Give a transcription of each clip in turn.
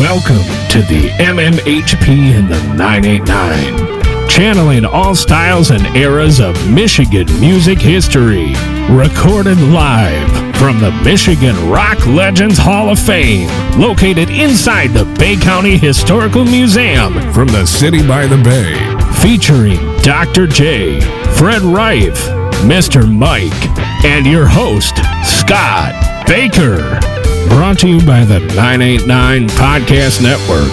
Welcome to the MMHP in the 989, channeling all styles and eras of Michigan music history. Recorded live from the Michigan Rock Legends Hall of Fame, located inside the Bay County Historical Museum. From the city by the bay. Featuring Dr. J, Fred Reif, Mr. Mike, and your host, Scott Baker. Brought to you by the 989 Podcast Network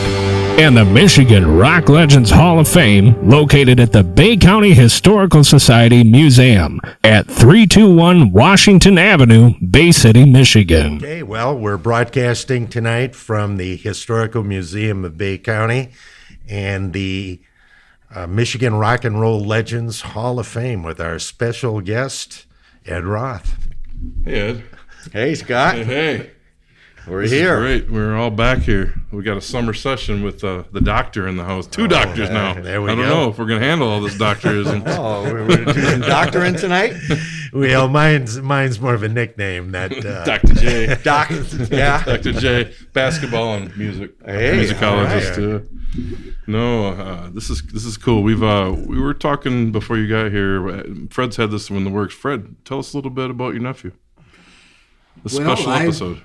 and the Michigan Rock Legends Hall of Fame, located at the Bay County Historical Society Museum at 321 Washington Avenue, Bay City, Michigan. Okay, well, we're broadcasting tonight from the Historical Museum of Bay County and the Michigan Rock and Roll Legends Hall of Fame with our special guest, Ed Roth. Hey, Ed. Hey, Scott. Hey. We're This here. is great. We're all back here. We got a summer session with the doctor in the house. Two doctors now. There we I don't go. know if we're going to handle all this doctorism. Oh, we're doing doctoring tonight? Well, mine's more of a nickname. That Dr. J. Doc, yeah. Dr. J. Basketball and music. Hey, musicologist. all right. No, this is cool. We were talking before you got here. Fred's had this one in the works. Fred, tell us a little bit about your nephew. This special episode.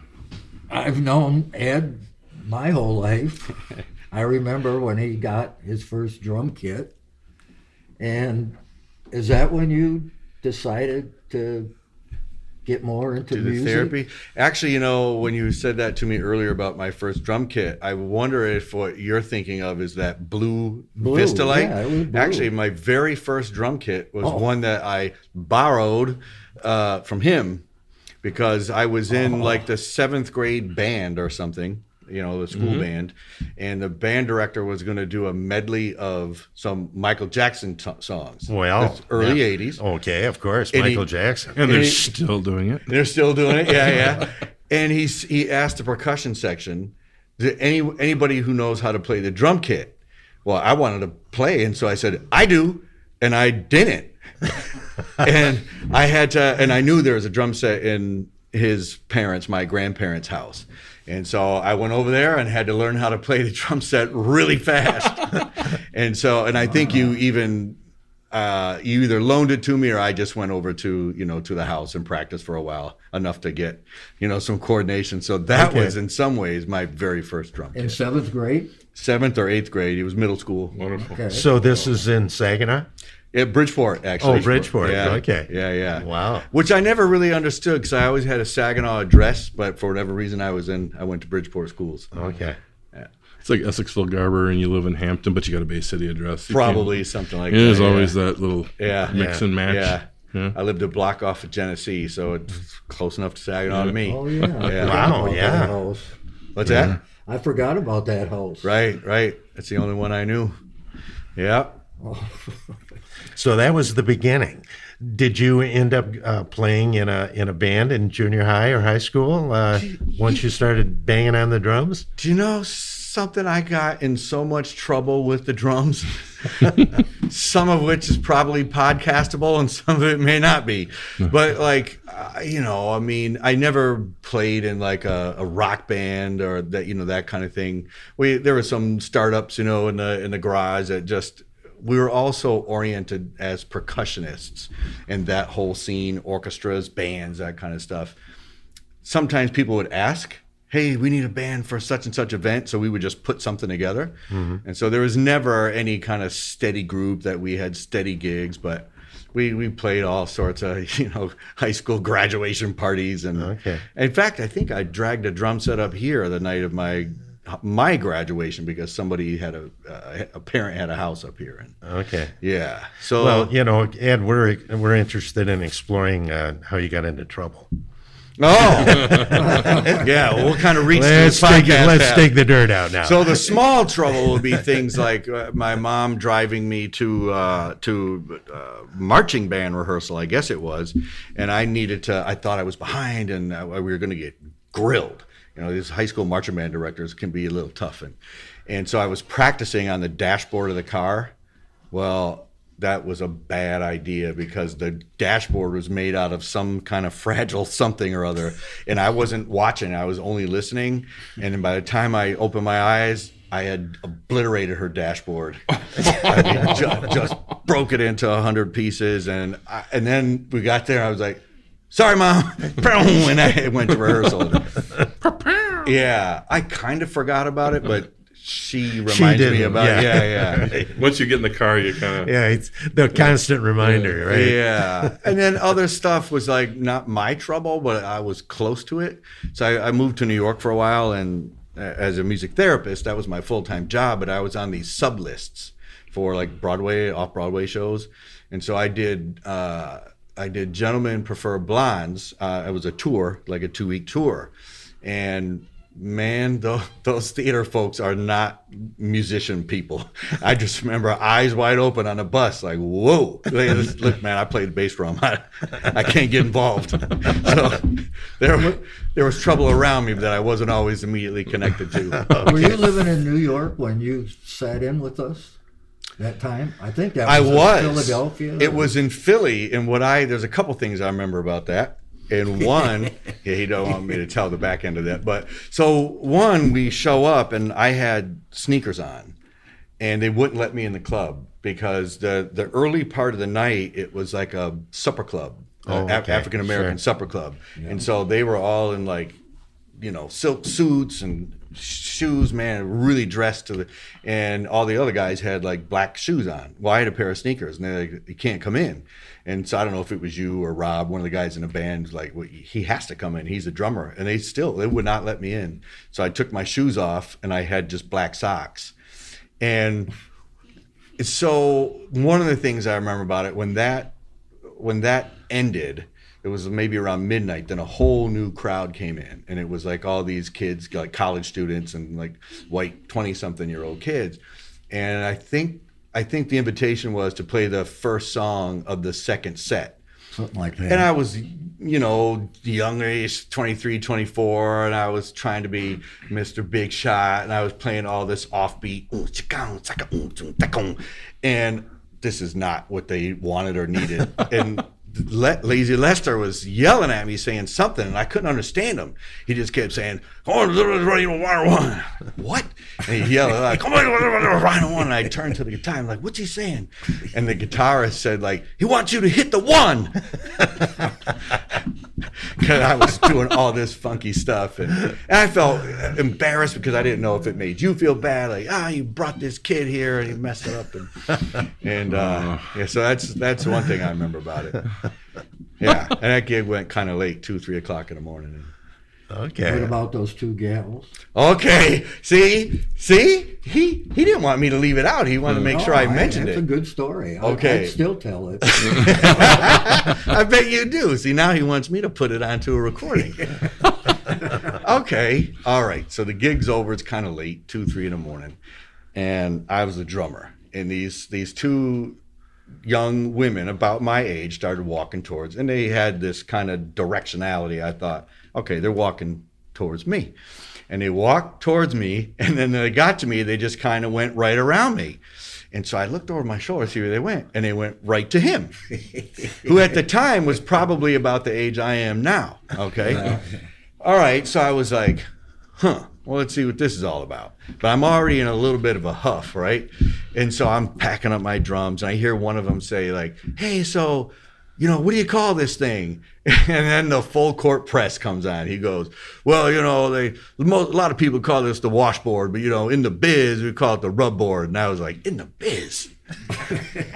I've known Ed my whole life. I remember when he got his first drum kit. And is that when you decided to get more into Do the music? therapy. Actually, you know, when you said that to me earlier about my first drum kit, I wonder if what you're thinking of is that blue Vista light. Yeah, it was blue. Actually, my very first drum kit was one that I borrowed from him because I was in like the 7th grade band or something, you know, the school band, and the band director was going to do a medley of some Michael Jackson songs. well, That's early yeah. 80s. Okay, of course, And Michael Jackson. And they're Hey. still doing it. They're still doing it, yeah. And he asked the percussion section, anybody who knows how to play the drum kit. Well, I wanted to play, and so I said, I do, and I didn't. And I had to, and I knew there was a drum set in his parents, my grandparents' house. And so I went over there and had to learn how to play the drum set really fast. And I think you even you either loaned it to me or I just went over to the house and practiced for a while, enough to get some coordination. So that was in some ways my very first drum In kit. 7th grade? 7th or 8th grade. It was middle school. Wonderful. Okay. So this is in Saginaw? At Bridgeport, actually. Oh, Bridgeport. Yeah. Okay. Yeah. Wow. Which I never really understood because I always had a Saginaw address, but for whatever reason I went to Bridgeport schools. Okay. It's like Essexville Garber, and you live in Hampton, but you got a Bay City address. You Probably can't- something like that. There's yeah. always that little Yeah. mix and match. Yeah. I lived a block off of Genesee, so it's close enough to Saginaw to me. Oh, yeah. I Yeah. forgot Wow, about yeah. that house. What's that? I forgot about that house. Right. That's the only one I knew. Yeah. So that was the beginning. Did you end up playing in a band in junior high or high school once you started banging on the drums? Do you know something? I got in so much trouble with the drums, some of which is probably podcastable and some of it may not be. But I never played in like a rock band or that kind of thing. There were some startups, in the garage that we were also oriented as percussionists and that whole scene, orchestras, bands, that kind of stuff. Sometimes people would ask, hey, we need a band for such and such event. So we would just put something together. And so there was never any kind of steady group that we had steady gigs, but we played all sorts of, high school graduation parties. And Okay. in fact, I think I dragged a drum set up here the night of my graduation because somebody had a parent had a house up here. And Okay. yeah. So Well, Ed, we're interested in exploring how you got into trouble. yeah, we'll kind of reach Let's this podcast. let's dig the dirt out now. So the small trouble will be things like my mom driving me to marching band rehearsal, I guess it was, and I thought I was behind, and we were going to get grilled. These high school marching band directors can be a little tough, and so I was practicing on the dashboard of the car. Well, that was a bad idea because the dashboard was made out of some kind of fragile something or other. And I wasn't watching, I was only listening. And then by the time I opened my eyes, I had obliterated her dashboard. I mean, just broke it into 100 pieces. And then we got there, I was like, sorry, Mom. And I went to rehearsal. Yeah, I kind of forgot about it, but she reminded me about it. Yeah. Once you get in the car, you kind of... Yeah, it's the constant reminder, right? Yeah. And then other stuff was like not my trouble, but I was close to it. So I moved to New York for a while, and as a music therapist, that was my full-time job, but I was on these sub lists for like Broadway, off-Broadway shows. And so I did Gentlemen Prefer Blondes. It was a tour, like a 2-week tour. And man, those theater folks are not musician people. I just remember eyes wide open on a bus, like, whoa. Look, man, I played the bass drum. I can't get involved. So there was trouble around me that I wasn't always immediately connected to. Okay. Were you living in New York when you sat in with us that time? I think that was in Philadelphia. It was in Philly, and there's a couple things I remember about that. And one, he don't want me to tell the back end of that, but so one, we show up and I had sneakers on, and they wouldn't let me in the club because the early part of the night, it was like a supper club, African American supper club, and so they were all in like, silk suits and shoes, man, really dressed and all the other guys had like black shoes on. Well, I had a pair of sneakers, and they're like, you can't come in. And so I don't know if it was you or Rob, one of the guys in the band, like, well, he has to come in. He's a drummer. And they would not let me in. So I took my shoes off, and I had just black socks. And so one of the things I remember about it, when that ended, it was maybe around midnight, then a whole new crowd came in. And it was like all these kids, like college students and like white 20-something-year-old kids. And I think the invitation was to play the first song of the second set. Something like that. And I was, youngish, 23, 24, and I was trying to be Mr. Big Shot, and I was playing all this offbeat. And this is not what they wanted or needed. And Lazy Lester was yelling at me saying something, and I couldn't understand him. He just kept saying, "What?" And he yelled like, "Come on!" And I turned to the guitar. I'm like, "What's he saying?" And the guitarist said, like, "He wants you to hit the one." Because I was doing all this funky stuff, and I felt embarrassed because I didn't know if it made you feel bad. Like, you brought this kid here and he messed it up, so that's one thing I remember about it. Yeah, and that gig went kind of late, 2-3 o'clock in the morning. Okay. What about those two gals? Okay, see, he didn't want me to leave it out. He wanted to make sure I mentioned it. It's a good story. Okay, I'd still tell it. I bet you do. See, now he wants me to put it onto a recording. Okay, all right. So the gig's over. It's kind of late, 2-3 in the morning, and I was the drummer. And these two young women about my age started walking towards, and they had this kind of directionality. I thought, okay, they're walking towards me. And they walked towards me, and then they got to me, they just kind of went right around me. And so I looked over my shoulder to see where they went, and they went right to him, who at the time was probably about the age I am now, okay? All right, so I was like, well, let's see what this is all about. But I'm already in a little bit of a huff, right? And so I'm packing up my drums, and I hear one of them say, like, "Hey, so, what do you call this thing?" And then the full court press comes on. He goes, "Well, a lot of people call this the washboard, but, in the biz, we call it the rub board." And I was like, in the biz?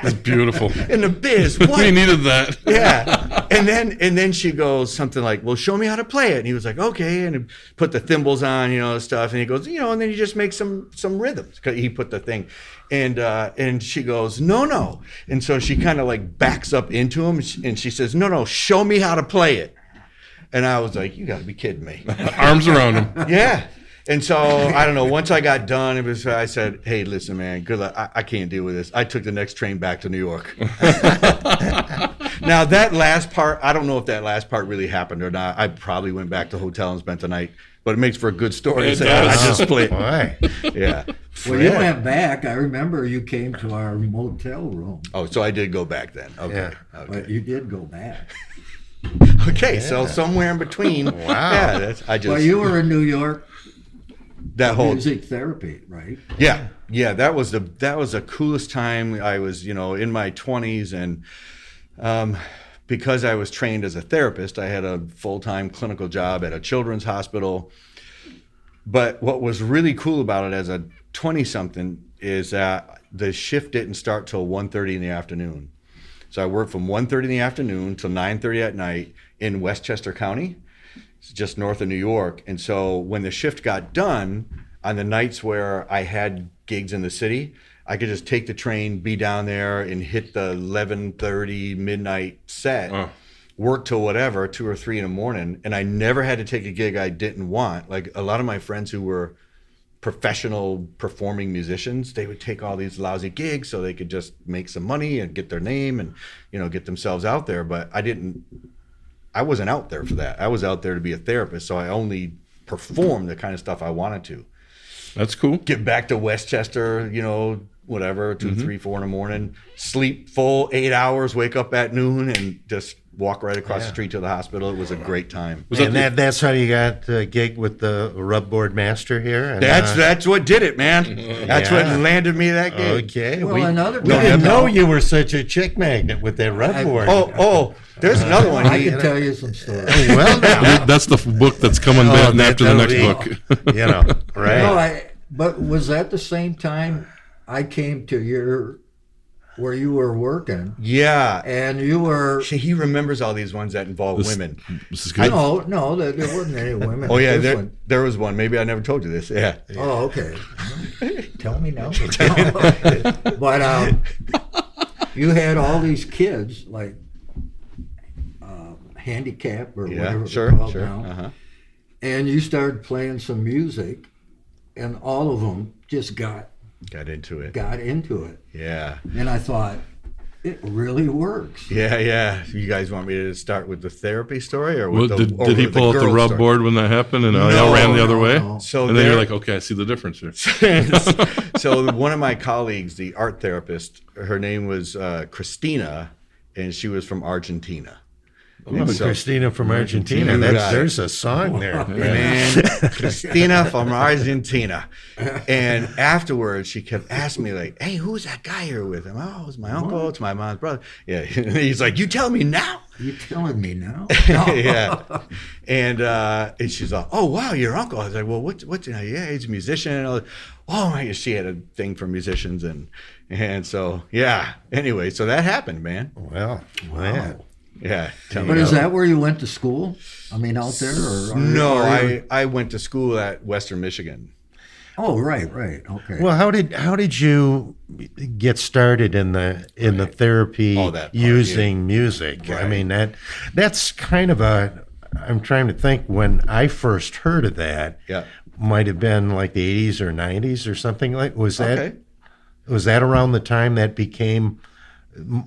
That's beautiful. In the biz, what? We needed that. Yeah. And then she goes something like, "Well, show me how to play it." And he was like, "Okay." And he put the thimbles on, stuff. And he goes, and then you just make some rhythms. 'Cause he put the thing. And she goes, no. And so she kind of like backs up into him, and she says, no, show me how to play it. And I was like, you got to be kidding me. Arms around him. Yeah. And so, I don't know, once I got done, I said, "Hey, listen, man, good luck. I can't deal with this." I took the next train back to New York. Now, that last part, I don't know if that last part really happened or not. I probably went back to the hotel and spent the night, but it makes for a good story. It does. I just split. Why? Yeah. Well, you went back. I remember you came to our motel room. Oh, so I did go back then. Okay. Yeah. Okay. But you did go back. Okay. So somewhere in between. Wow. Yeah. Well, you were in New York. That whole music therapy, right? Yeah. That was the coolest time. I was, in my 20s, and because I was trained as a therapist, I had a full-time clinical job at a children's hospital. But what was really cool about it as a 20-something is that the shift didn't start till 1:30 in the afternoon. So I worked from 1:30 in the afternoon till 9:30 at night in Westchester County. It's just north of New York. And so when the shift got done, on the nights where I had gigs in the city, I could just take the train, be down there, and hit the 11:30 midnight set, work till whatever, 2 or 3 in the morning. And I never had to take a gig I didn't want. Like a lot of my friends who were professional performing musicians, they would take all these lousy gigs so they could just make some money and get their name and, get themselves out there. But I wasn't out there for that. I was out there to be a therapist. So I only performed the kind of stuff I wanted to. That's cool. Get back to Westchester, whatever, 2, 3, 4 in the morning, sleep full 8 hours, wake up at noon, and just walk right across the street to the hospital. It was a great time. That's how you got a gig with the rubboard master here? And, that's what did it, man. That's what landed me that gig. Okay. Well, We didn't know you were such a chick magnet with that rubboard. Oh, there's another one. I can tell you some stories. Well, now. That's the book that's coming back after the next book. Right. But was that the same time I came to where you were working? Yeah. And you were... He remembers all these ones that involve women. This is good. No, there wasn't any women. Oh, yeah, there was one. Maybe I never told you this. Yeah. Oh, okay. Tell me now. But you had all these kids, like handicap or whatever it's called now. Uh-huh. And you started playing some music, and all of them just got into it. Yeah. And I thought, it really works. Yeah. You guys want me to start with the therapy story, or did he pull out the rub board when that happened and y'all ran the other way? No. So and then you're like, okay, I see the difference here. So one of my colleagues, the art therapist, her name was Christina, and she was from Argentina. Christina from Argentina. There's a song there. Man, Christina from Argentina. And afterwards, she kept asking me, like, hey, who's that guy you're with? Oh, it's my uncle. It's my mom's brother. Yeah. He's like, you tell me now? You telling me now? Yeah. And she's like, oh, wow, your uncle. I was like, well, what's yeah, he's a musician. And I was like, oh, my, she had a thing for musicians. And so, yeah. Anyway, so that happened, man. Well, wow. Yeah. But is that where you went to school? I mean, out there? No, I went to school at Western Michigan. Oh, right. Okay. Well, how did you get started in the therapy using music? Right. I mean, that's kind of I'm trying to think when I first heard of that. Yeah. Might have been like the 80s or 90s or something like. Was that around the time that became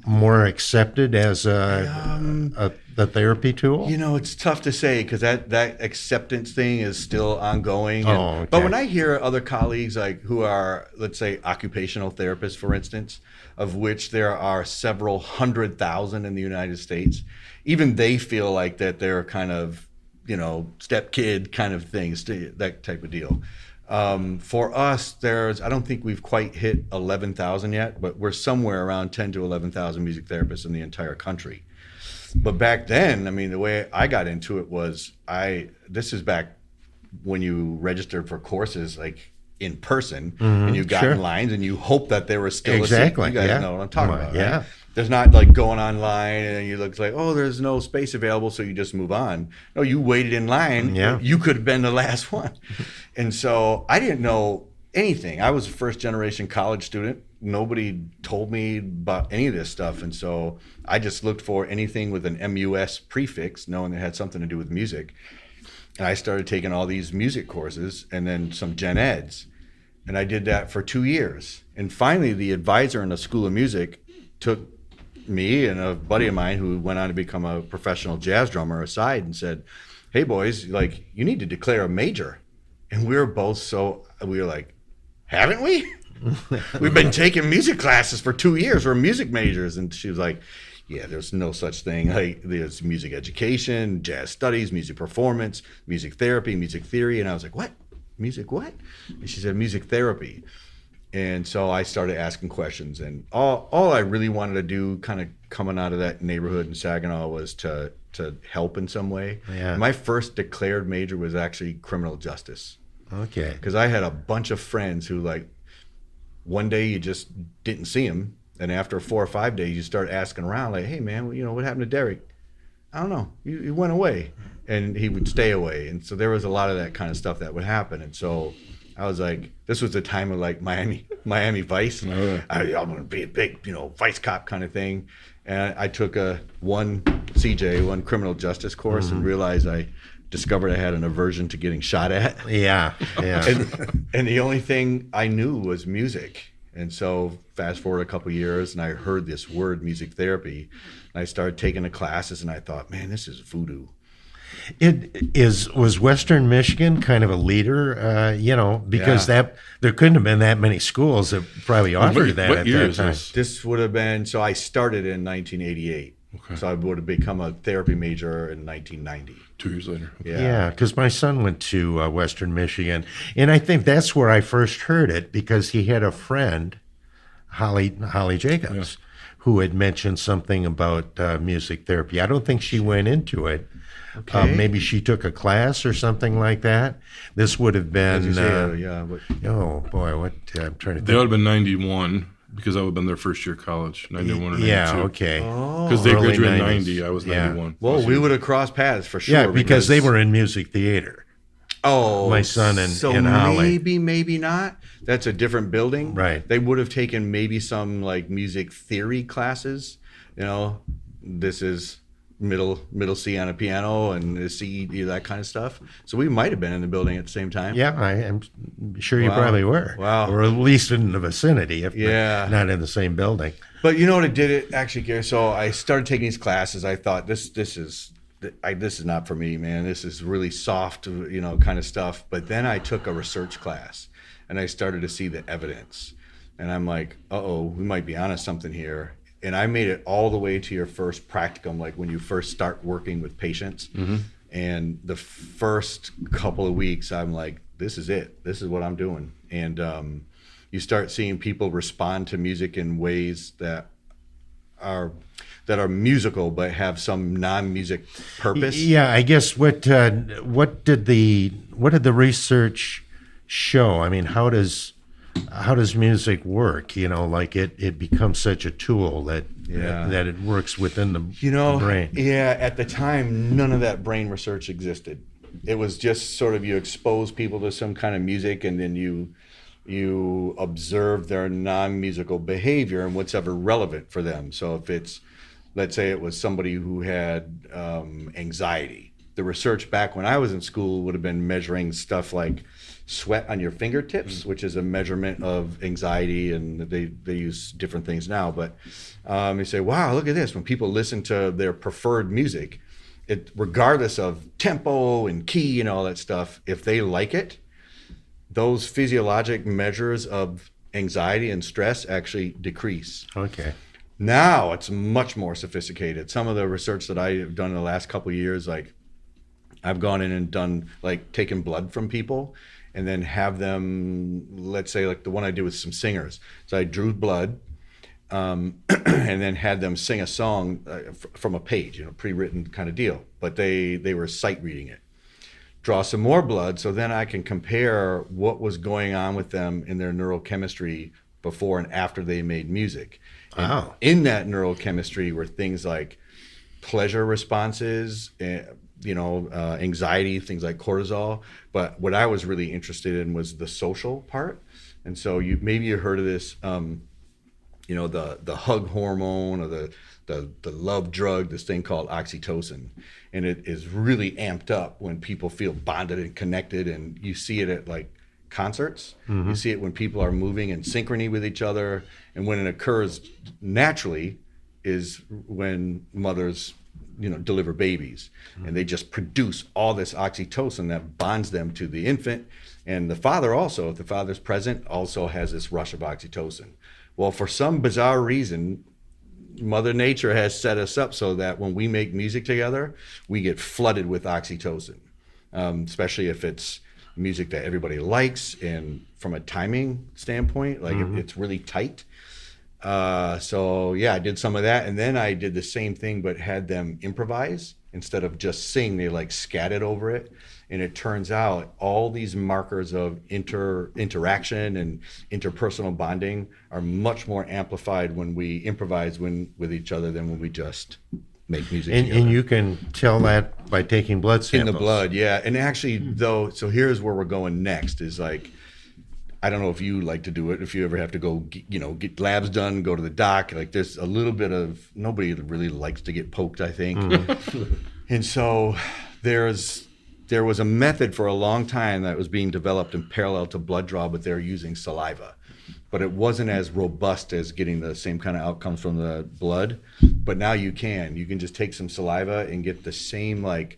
more accepted as a therapy tool? It's tough to say because that acceptance thing is still ongoing. Okay. But when I hear other colleagues who are, let's say, occupational therapists, for instance, of which there are several 100,000 in the United States, even they feel like that they're kind of, step kid kind of things, that type of deal. For us, I don't think we've quite hit 11,000 yet, but we're somewhere around 10 to 11,000 music therapists in the entire country. But back then, I mean, the way I got into it was this is back when you registered for courses like in person, and you got in lines and you hope that there was still exactly. You guys know what I'm talking about, yeah. Right? There's not like going online and you look like, oh, there's no space available, so you just move on. No, you waited in line. Yeah. You could have been the last one. And so I didn't know anything. I was a first generation college student. Nobody told me about any of this stuff. And so I just looked for anything with an MUS prefix, knowing it had something to do with music. And I started taking all these music courses and then some gen eds. And I did that for 2 years. And finally, the advisor in the School of Music took me and a buddy of mine who went on to become a professional jazz drummer aside and said, hey, boys, you need to declare a major. And we were like, haven't we? We've been taking music classes for 2 years. We're music majors. And she was like, yeah, there's no such thing. Like, there's music education, jazz studies, music performance, music therapy, music theory. And I was like, what? Music what? And she said, music therapy. And so I started asking questions. And all I really wanted to do, kind of coming out of that neighborhood in Saginaw, was to help in some way. Yeah. My first declared major was actually criminal justice. Okay. Because I had a bunch of friends who, like, one day you just didn't see them, and after 4 or 5 days you start asking around, like, hey man, what happened to Derek? I don't know, he went away. And he would stay away. And so there was a lot of that kind of stuff that would happen. And so I was like, this was the time of like Miami Vice. I'm going to be a big, vice cop kind of thing. And I took one criminal justice course, and realized I discovered I had an aversion to getting shot at. Yeah. And the only thing I knew was music. And so fast forward a couple of years, and I heard this word, music therapy. And I started taking the classes, and I thought, man, this is voodoo. Was Western Michigan kind of a leader, because there couldn't have been that many schools that probably offered that at that time. This would have been, so I started in 1988. Okay. So I would have become a therapy major in 1990. 2 years later. Okay. Yeah, because my son went to Western Michigan, and I think that's where I first heard it, because he had a friend, Holly Jacobs, who had mentioned something about music therapy. I don't think she went into it. Okay. Maybe she took a class or something like that. This would have been, oh boy, what I'm trying to think. They would have been 91, because I would have been their first year of college, 91 or 92. Yeah, okay. Because they graduated in 90, I was 91. Well, we would have crossed paths for sure. Yeah, because they were in music theater. Oh, my son and Holly. Maybe not. That's a different building. Right. They would have taken maybe some like music theory classes. This is middle C on a piano and the C, that kind of stuff. So we might have been in the building at the same time. Yeah, I am sure you probably were. Wow. Or at least in the vicinity, if not in the same building. But you know what it did it actually, Gary? So I started taking these classes. I thought this is not for me, man. This is really soft, kind of stuff. But then I took a research class, and I started to see the evidence. And I'm like, we might be onto something here. And I made it all the way to your first practicum, like when you first start working with patients. Mm-hmm. And the first couple of weeks, I'm like, this is it. This is what I'm doing. And you start seeing people respond to music in ways that are musical but have some non-music purpose. Yeah, I guess what did the research show? I mean, how does music work? Like it becomes such a tool that it works within the brain. Yeah, at the time, none of that brain research existed. It was just sort of you expose people to some kind of music, and then you observe their non-musical behavior and what's ever relevant for them. So if it's, let's say it was somebody who had anxiety, the research back when I was in school would have been measuring stuff like sweat on your fingertips, which is a measurement of anxiety, and they use different things now. But they say, wow, look at this. When people listen to their preferred music, it, regardless of tempo and key and all that stuff, if they like it, those physiologic measures of anxiety and stress actually decrease. Okay. Now it's much more sophisticated. Some of the research that I have done in the last couple of years, like I've gone in and done like taken blood from people and then have them, let's say like the one I did with some singers. So I drew blood and then had them sing a song from a page, pre-written kind of deal, but they were sight reading it. Draw some more blood so then I can compare what was going on with them in their neurochemistry before and after they made music. Wow. And in that neurochemistry were things like pleasure responses, anxiety, things like cortisol. But what I was really interested in was the social part. And so maybe you heard of this, the hug hormone or the love drug, this thing called oxytocin. And it is really amped up when people feel bonded and connected, and you see it at like concerts. Mm-hmm. You see it when people are moving in synchrony with each other, and when it occurs naturally is when mothers deliver babies, and they just produce all this oxytocin that bonds them to the infant. And the father also, if the father's present, also has this rush of oxytocin. Well, for some bizarre reason, Mother Nature has set us up so that when we make music together, we get flooded with oxytocin, especially if it's music that everybody likes, and from a timing standpoint, like it's really tight. So yeah, I did some of that, and then I did the same thing but had them improvise instead of just sing. They like scattered over it, and it turns out all these markers of interaction and interpersonal bonding are much more amplified when we improvise with each other than when we just make music together. And you can tell that by taking blood samples. In the blood, yeah. And actually, though, so here's where we're going next is like, I don't know if you like to do it, if you ever have to go, get labs done, go to the doc. Like there's a little bit of, nobody really likes to get poked, I think. And so there was a method for a long time that was being developed in parallel to blood draw, but they're using saliva. But it wasn't as robust as getting the same kind of outcomes from the blood. But now you can just take some saliva and get the same like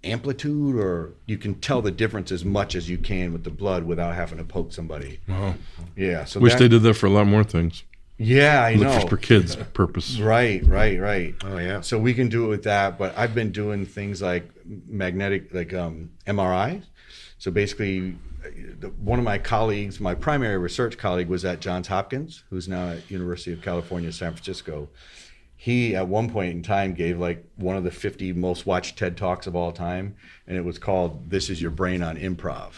amplitude, or you can tell the difference as much as you can with the blood without having to poke somebody. Wow. Yeah. So Wish they did that for a lot more things. Yeah, I know. For kids' purpose. Right. Oh yeah. So we can do it with that, but I've been doing things like magnetic, like MRI. So basically, one of my colleagues, my primary research colleague, was at Johns Hopkins, who's now at University of California, San Francisco. He, at one point in time, gave like one of the 50 most watched TED Talks of all time, and it was called "This Is Your Brain on Improv."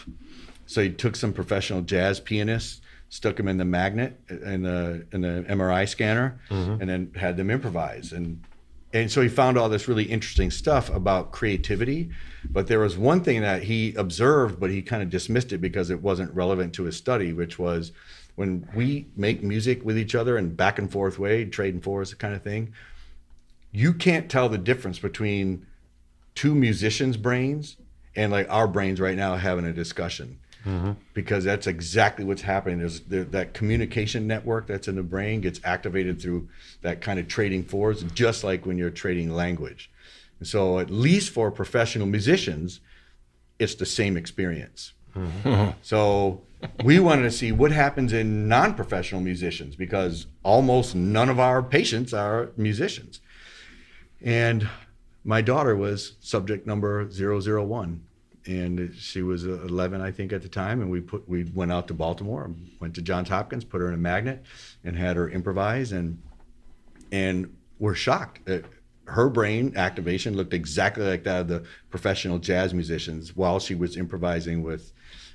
So he took some professional jazz pianists, stuck them in the magnet in the MRI scanner, and then had them improvise. And so he found all this really interesting stuff about creativity. But there was one thing that he observed, but he kind of dismissed it because it wasn't relevant to his study, which was when we make music with each other in back and forth way, trade and forth kind of thing, you can't tell the difference between two musicians' brains and like our brains right now having a discussion. Because that's exactly what's happening. There's that communication network that's in the brain gets activated through that kind of trading force, just like when you're trading language. And so at least for professional musicians, it's the same experience. So we wanted to see what happens in non-professional musicians, because almost none of our patients are musicians. And my daughter was subject number 001. And she was 11, I think, at the time. And we went out to Baltimore, went to Johns Hopkins, put her in a magnet, and had her improvise. And we're shocked. Her brain activation looked exactly like that of the professional jazz musicians while she was improvising with,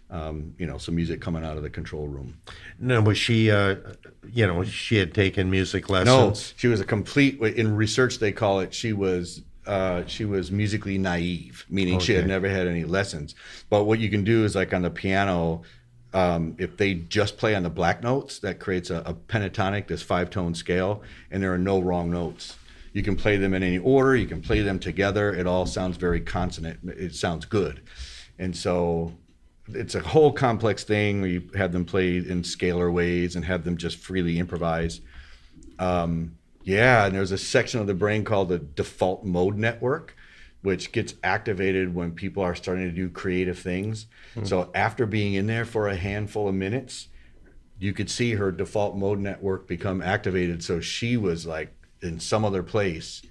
some music coming out of the control room. No, was she, she had taken music lessons? No, she was a complete. In research, they call it. She was musically naive, meaning she had never had any lessons. But what you can do is, like on the piano, if they just play on the black notes, that creates a pentatonic, this 5-tone scale, and there are no wrong notes. You can play them in any order. You can play them together. It all sounds very consonant. It sounds good. And so it's a whole complex thing where you have them play in scalar ways and have them just freely improvise. Yeah, and there's a section of the brain called the default mode network, which gets activated when people are starting to do creative things. So after being in there for a handful of minutes, you could see her default mode network become activated. So she was like in some other place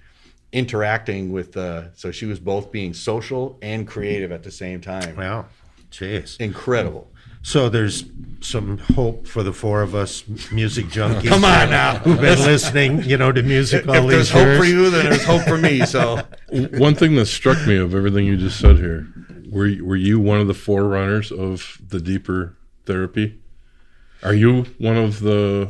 interacting with so she was both being social and creative at the same time. Wow, jeez. Incredible. So there's some hope for the four of us music junkies. Come on now. Who've been listening, to music all If these there's years. hope for you, then there's hope for me. So One thing that struck me of everything you just said here, were you one of the forerunners of the deeper therapy? Are you one of the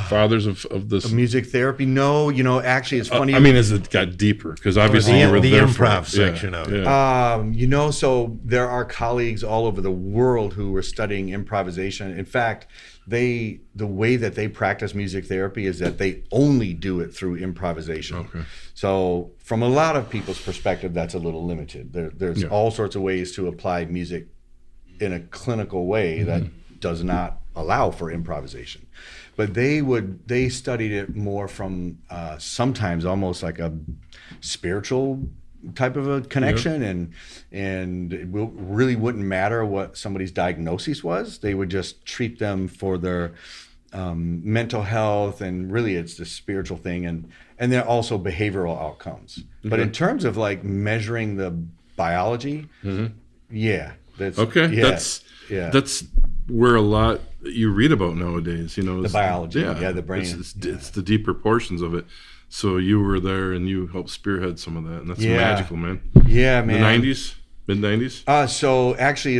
fathers of this? music therapy? No, actually it's funny. I mean, as it got deeper, because obviously you were the there improv for it. section of it. So there are colleagues all over the world who are studying improvisation. In fact, the way that they practice music therapy is that they only do it through improvisation. Okay. So from a lot of people's perspective, that's a little limited. There's all sorts of ways to apply music in a clinical way that does not allow for improvisation. But they studied it more from sometimes almost like a spiritual type of a connection, and it really wouldn't matter what somebody's diagnosis was. They would just treat them for their mental health, and really it's the spiritual thing, and then also behavioral outcomes. But in terms of like measuring the biology, that's that's where a lot you read about nowadays, the biology, the brain. It's the deeper portions of it. So you were there and you helped spearhead some of that, and that's magical, man. Yeah, man. The 90s, mid-90s? So actually,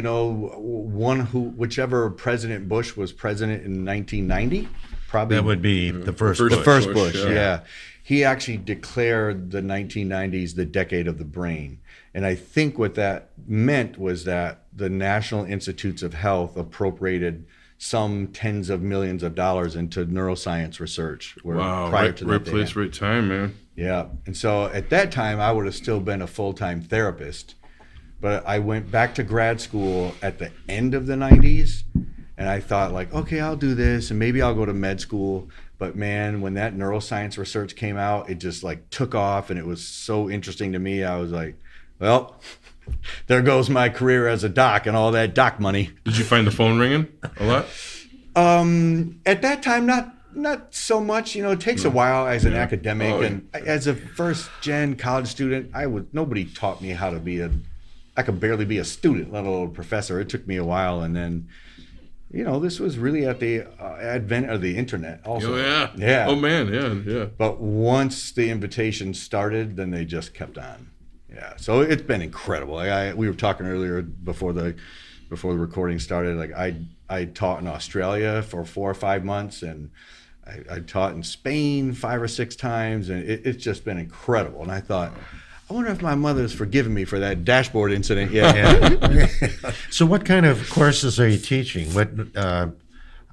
whichever President Bush was president in 1990, probably. That would be the first The Bush. first Bush, yeah. He actually declared the 1990s the decade of the brain. And I think what that meant was that the National Institutes of Health appropriated some tens of millions of dollars into neuroscience research. Wow, right place, right time, man. Yeah. And so at that time, I would have still been a full-time therapist. But I went back to grad school at the end of the 90s, and I thought, like, okay, I'll do this, and maybe I'll go to med school. But man, when that neuroscience research came out, it just like took off, and it was so interesting to me. I was like, well, there goes my career as a doc and all that doc money. Did you find the phone ringing a lot? At that time, not so much. It takes a while as an academic, and as a first gen college student, nobody taught me how to be I could barely be a student, let alone a professor. It took me a while, and then, this was really at the advent of the internet also. Oh, yeah. Yeah. Oh, man, yeah. But once the invitation started, then they just kept on. Yeah. So it's been incredible. We were talking earlier before the recording started. Like I taught in Australia for 4 or 5 months, and I taught in Spain 5 or 6 times, and it's just been incredible. And I thought, I wonder if my mother's forgiven me for that dashboard incident yet. Yeah. So what kind of courses are you teaching?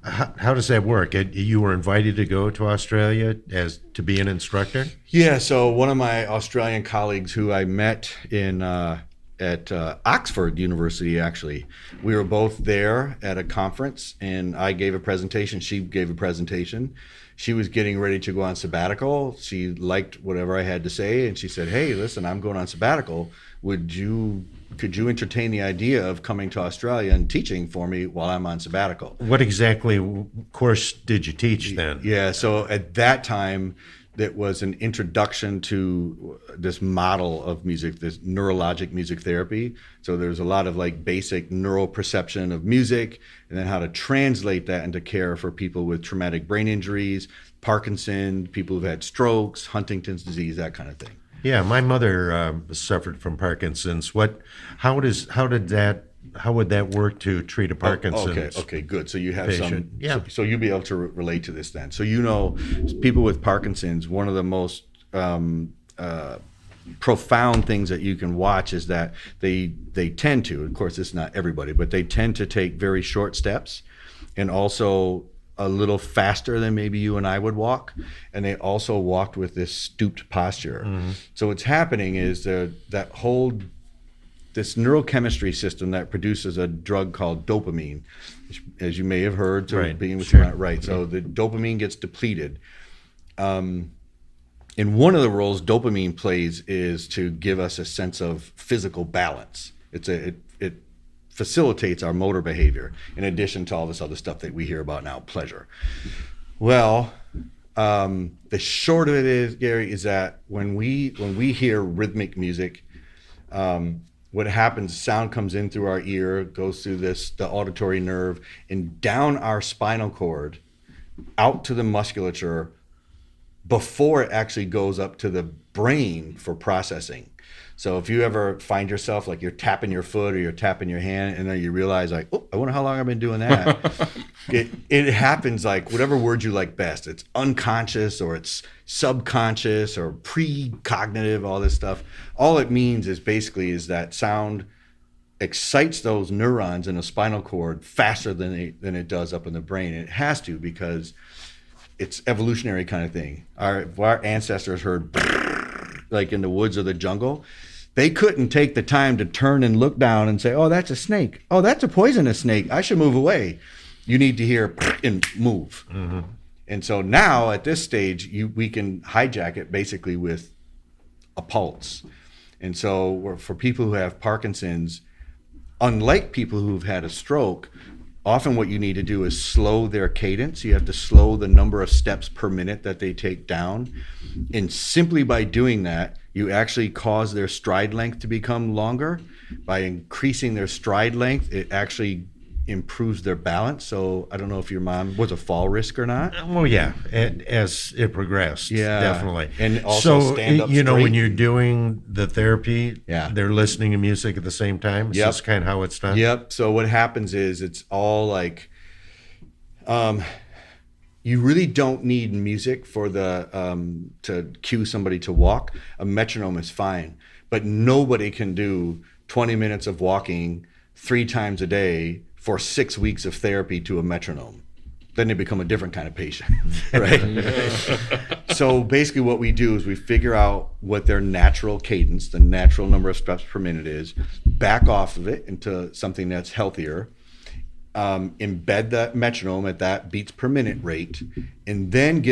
How does that work? You were invited to go to Australia to be an instructor? Yeah, so one of my Australian colleagues who I met at Oxford University, actually, we were both there at a conference, and I gave a presentation, she gave a presentation. She was getting ready to go on sabbatical. She liked whatever I had to say, and she said, hey, listen, I'm going on sabbatical. Could you entertain the idea of coming to Australia and teaching for me while I'm on sabbatical? What exactly course did you teach then? Yeah, so at that time, that was an introduction to this model of music, this neurologic music therapy. So there's a lot of like basic neural perception of music, and then how to translate that into care for people with traumatic brain injuries, Parkinson's, people who've had strokes, Huntington's disease, that kind of thing. Yeah, my mother suffered from Parkinson's. How would that work to treat a Parkinson's? Okay, good. So you have patient? So you'll be able to relate to this then. So people with Parkinson's, one of the most profound things that you can watch is that they tend to, of course it's not everybody, but they tend to take very short steps, and also a little faster than maybe you and I would walk, and they also walked with this stooped posture. Mm-hmm. So what's happening is this neurochemistry system that produces a drug called dopamine, which, as you may have heard, being with right. So the dopamine gets depleted. And one of the roles dopamine plays is to give us a sense of physical balance. It facilitates our motor behavior, in addition to all this other stuff that we hear about now, pleasure. Well, the short of it is, Gary, is that when we hear rhythmic music, what happens, sound comes in through our ear, goes through the auditory nerve, and down our spinal cord, out to the musculature, before it actually goes up to the brain for processing. So if you ever find yourself like you're tapping your foot or you're tapping your hand, and then you realize like, oh, I wonder how long I've been doing that. it happens like whatever word you like best. It's unconscious, or it's subconscious, or precognitive, all this stuff. All it means is basically is that sound excites those neurons in the spinal cord faster than it does up in the brain. And it has to, because it's evolutionary kind of thing. Our ancestors heard like in the woods or the jungle, they couldn't take the time to turn and look down and say, oh, that's a snake. Oh, that's a poisonous snake. I should move away. you need to hear and move. And so now at this stage, we can hijack it basically with a pulse. And so for people who have Parkinson's, unlike people who've had a stroke, often what you need to do is slow their cadence. You have to slow the number of steps per minute that they take down. And simply by doing that, you actually cause their stride length to become longer. By increasing their stride length, it actually improves their balance. So I don't know if your mom was a fall risk or not. Well, yeah, as it progressed, definitely. And also stand up when straight. you're doing the therapy, Yeah. they're listening to music at the same time. Is this kind of how it's done? Yep. So what happens is it's all like, you really don't need music for to cue somebody to walk. A metronome is fine, but nobody can do 20 minutes of walking 3 times a day for 6 weeks of therapy to a metronome. Then they become a different kind of patient, right? So basically what we do is we figure out what their natural cadence, the natural number of steps per minute is, back off of it into something that's healthier, embed that metronome at that beats per minute rate, and then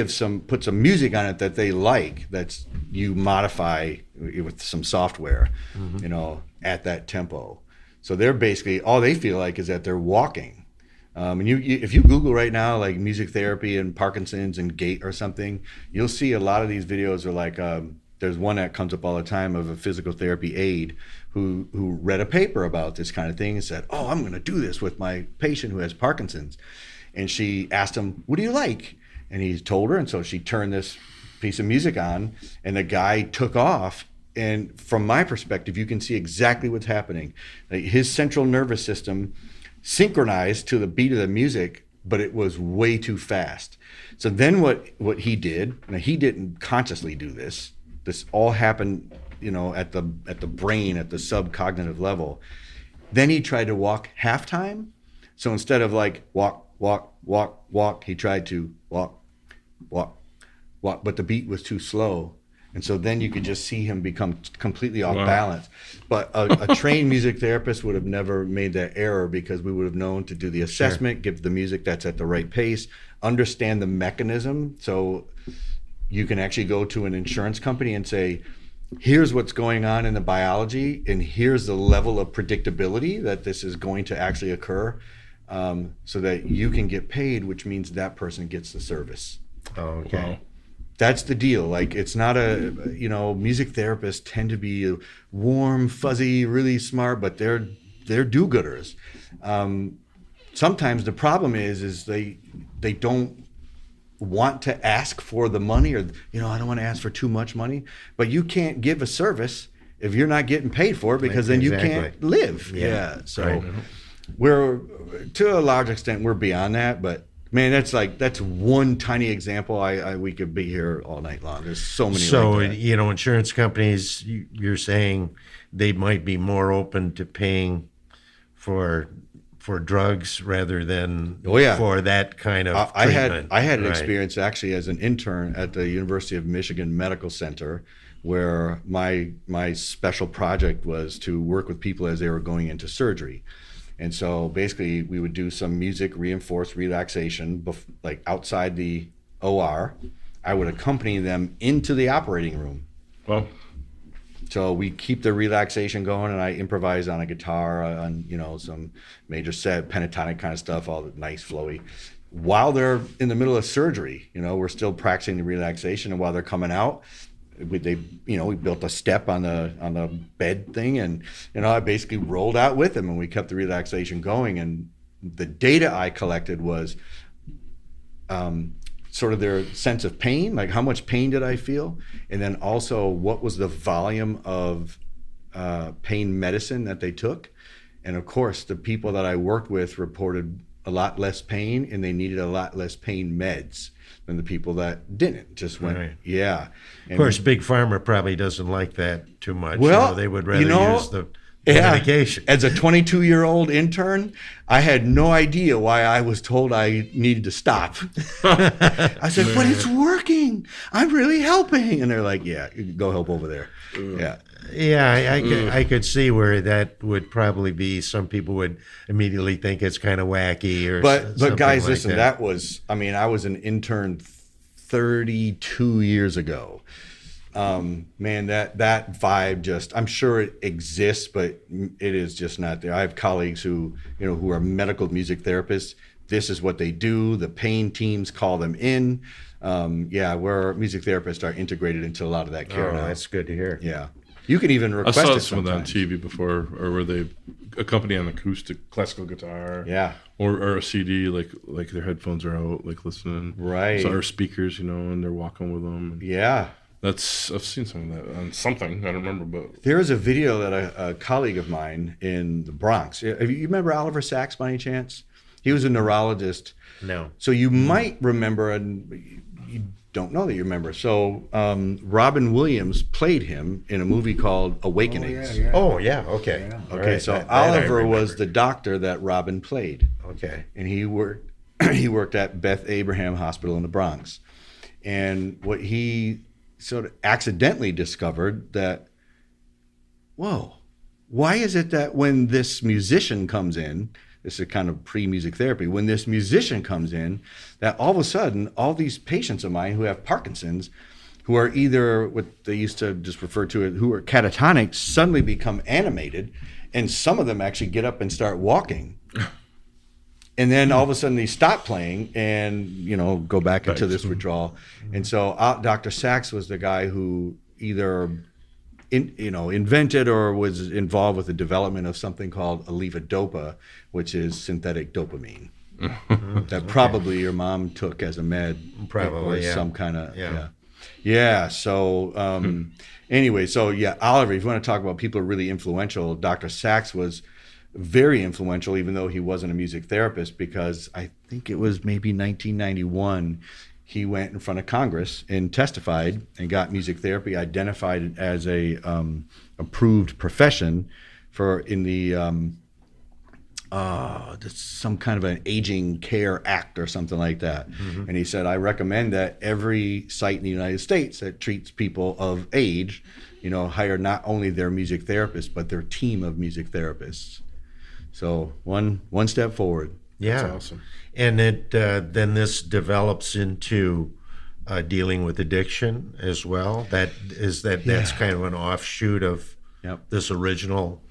put some music on it that they like, that's you modify with some software, at that tempo. So they're basically, all they feel like is that they're walking. And if you Google right now, like music therapy and Parkinson's and gait or something, you'll see a lot of these videos are like, there's one that comes up all the time of a physical therapy aide who read a paper about this kind of thing and said, I'm going to do this with my patient who has Parkinson's. And she asked him, what do you like? And he told her. And so she turned this piece of music on and the guy took off. And from my perspective, you can see exactly what's happening. Like his central nervous system synchronized to the beat of the music, but it was way too fast. So then what he did, now he didn't consciously do this. This all happened, at the brain, at the subcognitive level. Then he tried to walk half time. So instead of like walk, walk, walk, walk, he tried to walk, walk, walk, but the beat was too slow. And so then you could just see him become completely off balance. But a trained music therapist would have never made that error because we would have known to do the assessment, give the music that's at the right pace, understand the mechanism. So you can actually go to an insurance company and say, here's what's going on in the biology, and here's the level of predictability that this is going to actually occur, so that you can get paid, which means that person gets the service. Okay. Wow. That's the deal. Like, it's not music therapists tend to be warm, fuzzy, really smart, but they're do-gooders. Sometimes the problem is they don't want to ask for the money, or, I don't want to ask for too much money, but you can't give a service if you're not getting paid for it, because then you can't live. Yeah. So we're, to a large extent, we're beyond that, but man, that's one tiny example. We could be here all night long. There's so many. So, like that. Insurance companies, you're saying they might be more open to paying for drugs rather than for that kind of treatment. I had an experience actually as an intern at the University of Michigan Medical Center, where my special project was to work with people as they were going into surgery. And so basically we would do some music reinforced relaxation, like outside the OR. I would accompany them into the operating room. Well, so we keep the relaxation going, and I improvise on a guitar, on some major set, pentatonic kind of stuff, all the nice flowy. While they're in the middle of surgery, we're still practicing the relaxation, and while they're coming out, we built a step on the bed thing, and I basically rolled out with them, and we kept the relaxation going. And the data I collected was sort of their sense of pain, like how much pain did I feel, and then also what was the volume of pain medicine that they took. And of course, the people that I worked with reported a lot less pain, and they needed a lot less pain meds than the people that didn't. Just went, And of course, Big Pharma probably doesn't like that too much. Well, they would rather use the medication. As a 22-year-old intern, I had no idea why I was told I needed to stop. I said, but it's working. I'm really helping. And they're like, yeah, go help over there. Yeah. Yeah, I could see where that would probably be. Some people would immediately think it's kind of wacky, or But guys, like listen, that was, I mean, I was an intern 32 years ago. Man, that vibe just, I'm sure it exists, but it is just not there. I have colleagues who are medical music therapists. This is what they do. The pain teams call them in. Where music therapists are integrated into a lot of that care now. That's good to hear. Yeah. You can even I request saw it some of that on sometimes. TV before, or where they accompany an acoustic classical guitar, Yeah. or a CD, like their headphones are out, like listening, Right. So, or speakers, and they're walking with them. Yeah. I've seen some of that on something I don't remember, but There is a video that a colleague of mine in the Bronx, you remember Oliver Sacks by any chance? He was a neurologist. No. So you might remember, and you don't know that you remember. So Robin Williams played him in a movie called Awakenings. Oh, yeah. Okay. Yeah. All Okay, right, so that I Oliver was remember. the doctor that Robin played, Okay. and he worked at Beth Abraham Hospital in the Bronx. And what he sort of accidentally discovered that, whoa, why is it that when this musician comes in, this is kind of pre-music therapy, when this musician comes in, that all of a sudden, all these patients of mine who have Parkinson's, who are either what they used to just refer to it, who are catatonic, suddenly become animated, and some of them actually get up and start walking. And then all of a sudden they stop playing and, go back into this withdrawal. And so Dr. Sachs was the guy who either invented or was involved with the development of something called levodopa, which is synthetic dopamine. That probably your mom took as a med. Probably, or yeah. some kind of, Yeah. Yeah. So anyway, Oliver, if you want to talk about people who are really influential, Dr. Sachs was very influential, even though he wasn't a music therapist, because I think it was maybe 1991, he went in front of Congress and testified and got music therapy identified as a approved profession in the some kind of an aging care act or something like that. Mm-hmm. And he said, I recommend that every site in the United States that treats people of age, hire not only their music therapist, but their team of music therapists. So one step forward. Yeah. that's awesome. And it then this develops into dealing with addiction as well. That's kind of an offshoot of this original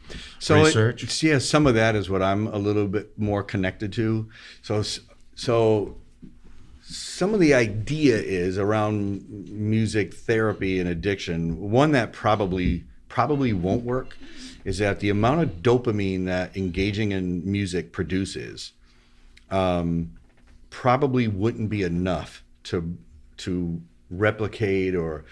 research. Some of that is what I'm a little bit more connected to. So some of the idea is around music therapy and addiction. One that probably won't work is that the amount of dopamine that engaging in music produces probably wouldn't be enough to replicate or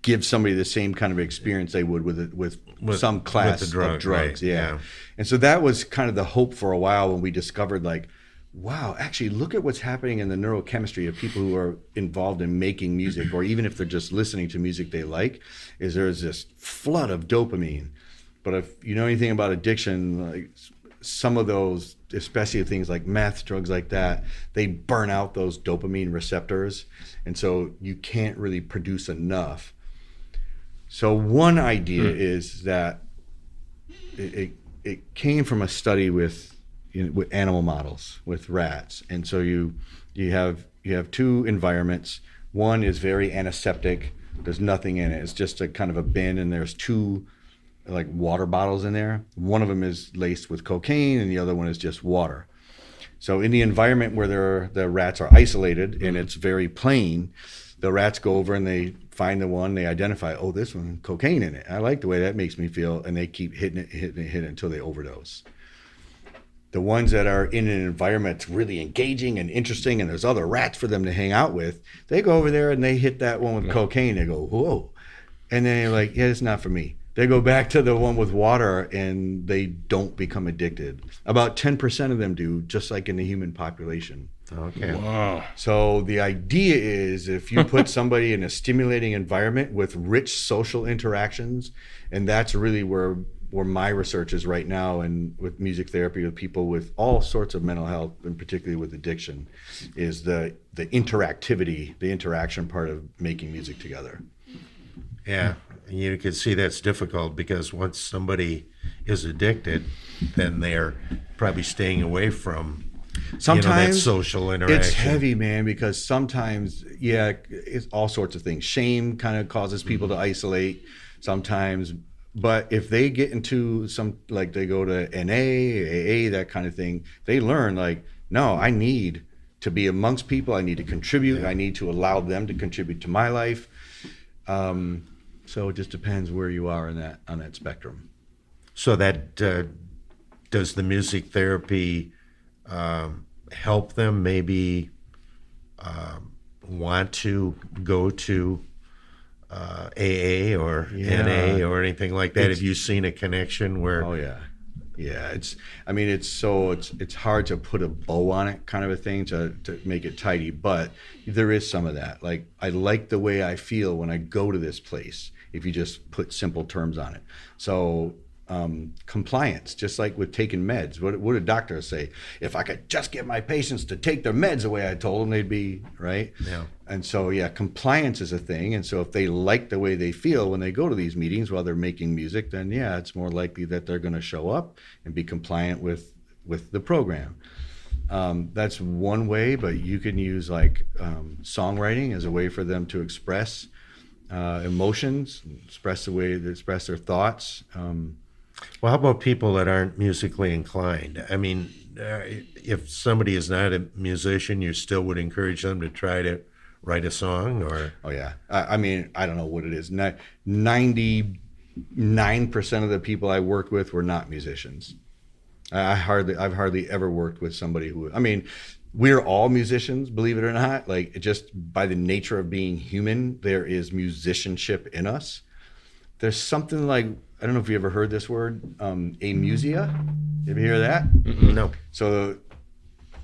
give somebody the same kind of experience they would with some class with the drug, of drugs. right. Yeah. And so that was kind of the hope for a while when we discovered, like, wow, actually look at what's happening in the neurochemistry of people who are involved in making music, or even if they're just listening to music they like, is there's this flood of dopamine. But if you know anything about addiction, like some of those, especially things like meth, drugs like that, they burn out those dopamine receptors. And so you can't really produce enough. So one idea is that it came from a study with animal models, with rats. And so you have two environments. One is very antiseptic. There's nothing in it. It's just a kind of a bin, and there's two like water bottles in there. One of them is laced with cocaine, and the other one is just water. So in the environment where the rats are isolated and it's very plain, the rats go over and they find the one, they identify, oh, this one, cocaine in it. I like the way that makes me feel, and they keep hitting it until they overdose. The ones that are in an environment that's really engaging and interesting and there's other rats for them to hang out with, they go over there and they hit that one with cocaine. They go, whoa. And then they're like, yeah, it's not for me. They go back to the one with water and they don't become addicted. About 10% of them do, just like in the human population. Okay. Wow. So the idea is if you put somebody in a stimulating environment with rich social interactions, and that's really where my research is right now, and with music therapy with people with all sorts of mental health, and particularly with addiction, is the interactivity, the interaction part of making music together. Yeah, you can see that's difficult because once somebody is addicted, then they're probably staying away from Sometimes that social interaction. it's heavy, man, because sometimes, it's all sorts of things. Shame kind of causes people to isolate sometimes. But if they get into like they go to NA, AA, that kind of thing, they learn like, no, I need to be amongst people. I need to contribute. Yeah. I need to allow them to contribute to my life. So it just depends where you are on that spectrum. So that does the music therapy help them maybe want to go to AA or NA or anything like that? Have you seen a connection where? Oh yeah. It's hard to put a bow on it, kind of a thing, to make it tidy, but there is some of that. Like, I like the way I feel when I go to this place, if you just put simple terms on it. So compliance, just like with taking meds. What do doctors say? If I could just get my patients to take their meds the way I told them, they'd be right. Yeah. And so, compliance is a thing. And so if they like the way they feel when they go to these meetings while they're making music, then it's more likely that they're going to show up and be compliant with the program. That's one way, but you can use like songwriting as a way for them to express emotions, express their thoughts. Well, how about people that aren't musically inclined? I mean, if somebody is not a musician, you still would encourage them to try to write a song, or? Oh yeah. I mean, I don't know what it is. 99% of the people I worked with were not musicians. I've hardly ever worked with somebody who, I mean, we're all musicians, believe it or not. Like, just by the nature of being human, there is musicianship in us. There's something like, I don't know if you ever heard this word, amusia. You ever hear that? No. So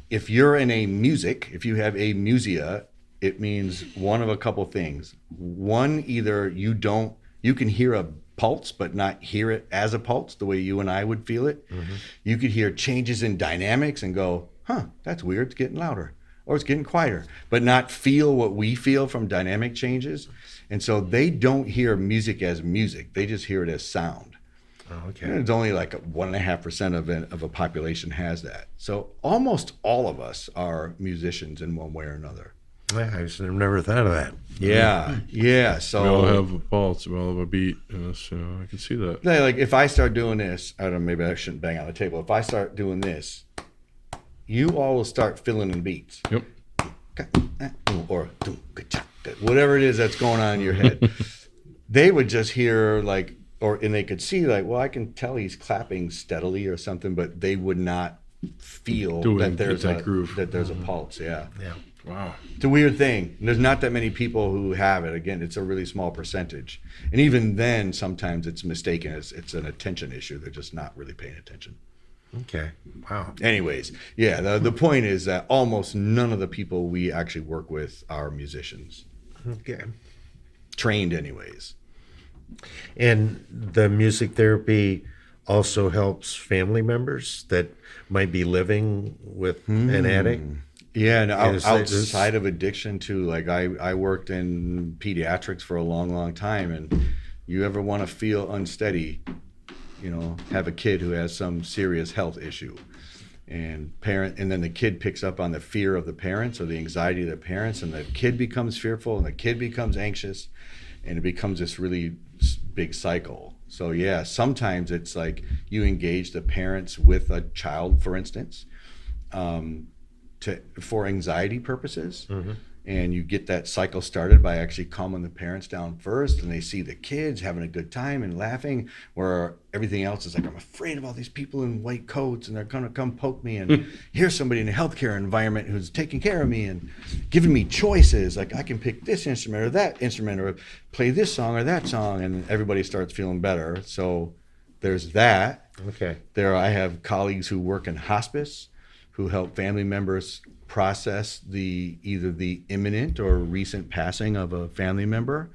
if you're in if you have amusia, it means one of a couple things. One, either you can hear a pulse but not hear it as a pulse the way you and I would feel it. Mm-hmm. You could hear changes in dynamics and go, that's weird, it's getting louder, or it's getting quieter, but not feel what we feel from dynamic changes. And so they don't hear music as music, they just hear it as sound. Oh, okay. And it's only like 1.5% of a population has that. So almost all of us are musicians in one way or another. Yeah, I've never thought of that. Yeah. So we all have a pulse, we all have a beat in us. I can see that. Like, if I start doing this, I don't know, maybe I shouldn't bang on the table. If I start doing this, you all will start filling in beats. Yep. Or whatever it is that's going on in your head. They would just hear and they could see like, well, I can tell he's clapping steadily or something, but they would not feel that there's a groove, that there's a pulse. Yeah. Wow. It's a weird thing. There's not that many people who have it. Again, it's a really small percentage. And even then, sometimes it's mistaken as it's an attention issue. They're just not really paying attention. Okay. Wow. Anyways, the point is that almost none of the people we actually work with are musicians. Okay. Trained anyways. And the music therapy also helps family members that might be living with an addict? Yeah, and outside of addiction too. Like, I worked in pediatrics for a long, long time, and you ever want to feel unsteady, have a kid who has some serious health issue, and then the kid picks up on the fear of the parents or the anxiety of the parents, and the kid becomes fearful and the kid becomes anxious, and it becomes this really big cycle. So sometimes it's like you engage the parents with a child, for instance, for anxiety purposes. Mm-hmm. And you get that cycle started by actually calming the parents down first, and they see the kids having a good time and laughing, where everything else is like, I'm afraid of all these people in white coats, and they're going to come poke me, and here's somebody in a healthcare environment who's taking care of me and giving me choices, like I can pick this instrument or that instrument or play this song or that song, and everybody starts feeling better. So there's that. Okay. I have colleagues who work in hospice who help family members process either the imminent or recent passing of a family member.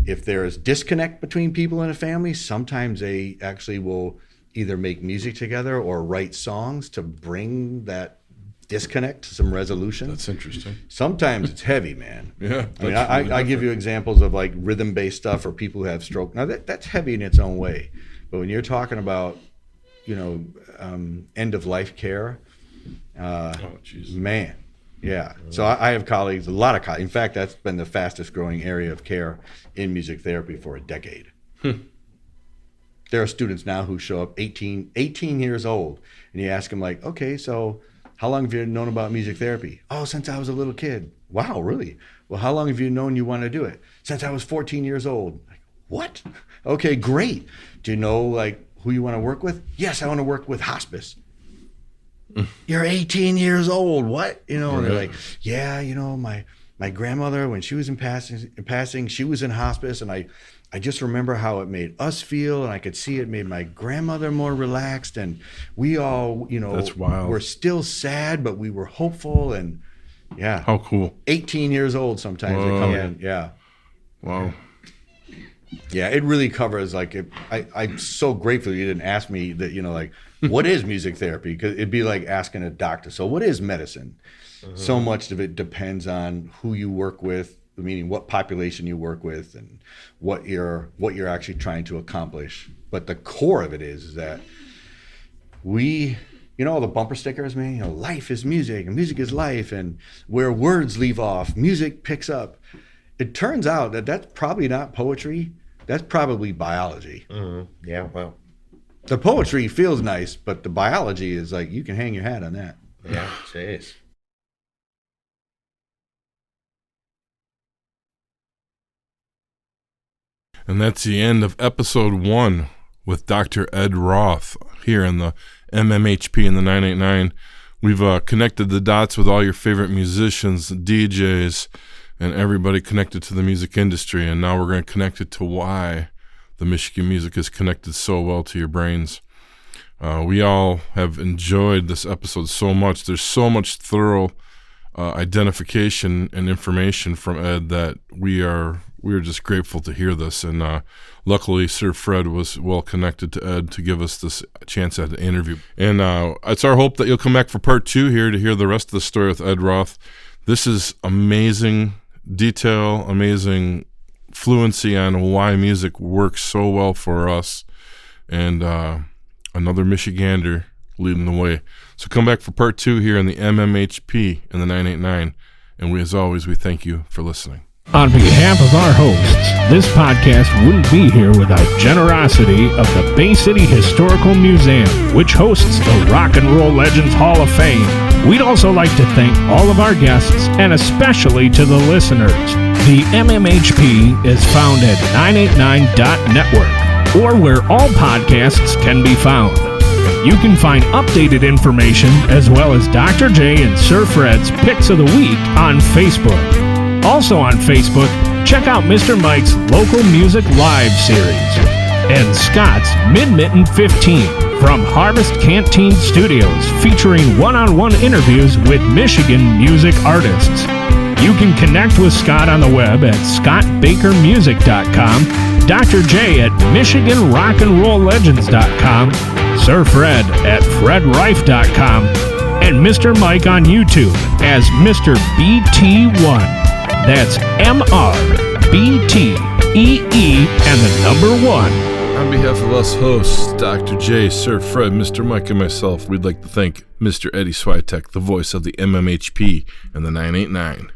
If there is disconnect between people in a family, sometimes they actually will either make music together or write songs to bring that disconnect, some resolution. That's interesting. Sometimes it's heavy, man. Yeah. I mean, I give you examples of like rhythm-based stuff or people who have stroke. Now that's heavy in its own way, but when you're talking about, end-of-life care, man, yeah. So I have colleagues, a lot of colleagues. In fact, that's been the fastest-growing area of care in music therapy for a decade. There are students now who show up 18 years old, and you ask them like, okay, so how long have you known about music therapy? Oh, since I was a little kid. Wow, really? Well, how long have you known you want to do it? Since I was 14 years old. Like, what? Okay, great. Do you know like who you want to work with? Yes, I want to work with hospice. You're 18 years old. What? And they're like, yeah, my grandmother, when she was in passing, she was in hospice, and I just remember how it made us feel, and I could see it made my grandmother more relaxed, and we all, That's wild. We're still sad, but we were hopeful, and yeah. How cool. 18 years old sometimes they come in. Yeah. Wow. Yeah, it really covers I'm so grateful you didn't ask me that, like, what is music therapy? Because it'd be like asking a doctor, so what is medicine? So much of it depends on who you work with, meaning what population you work with and what you're actually trying to accomplish. But the core of it is that we, all the bumper stickers, man, life is music and music is life, and where words leave off, music picks up. It turns out that that's probably not poetry. That's probably biology. Yeah, well. The poetry feels nice, but the biology is like, you can hang your hat on that. Yeah, jeez. And that's the end of episode 1 with Dr. Ed Roth here in the MMHP in the 989. We've connected the dots with all your favorite musicians, DJs, and everybody connected to the music industry. And now we're going to connect it to why the Michigan music is connected so well to your brains. We all have enjoyed this episode so much. There's so much thorough identification and information from Ed that we are just grateful to hear this. And luckily, Sir Fred was well connected to Ed to give us this chance at the interview. And it's our hope that you'll come back for part 2 here to hear the rest of the story with Ed Roth. This is amazing detail, amazing fluency on why music works so well for us, and another Michigander leading the way. So come back for part 2 here in the MMHP in the 989, and as always, we thank you for listening. On behalf of our hosts, this podcast wouldn't be here without generosity of the Bay City Historical Museum, which hosts the Rock and Roll Legends Hall of Fame. We'd also like to thank all of our guests, and especially to the listeners. The MMHP is found at 989.network, or where all podcasts can be found. You can find updated information as well as Dr. J and Sir Fred's Picks of the Week on Facebook. Also on Facebook, check out Mr. Mike's Local Music Live series and Scott's Mid-Mitten 15 from Harvest Canteen Studios, featuring one-on-one interviews with Michigan music artists. You can connect with Scott on the web at scottbakermusic.com, Dr. J at michiganrockandrolllegends.com, Sir Fred at fredrife.com, and Mr. Mike on YouTube as Mr. BT1. That's MRBTEE and the number 1. On behalf of us hosts, Dr. J, Sir Fred, Mr. Mike, and myself, we'd like to thank Mr. Eddie Switek, the voice of the MMHP and the 989.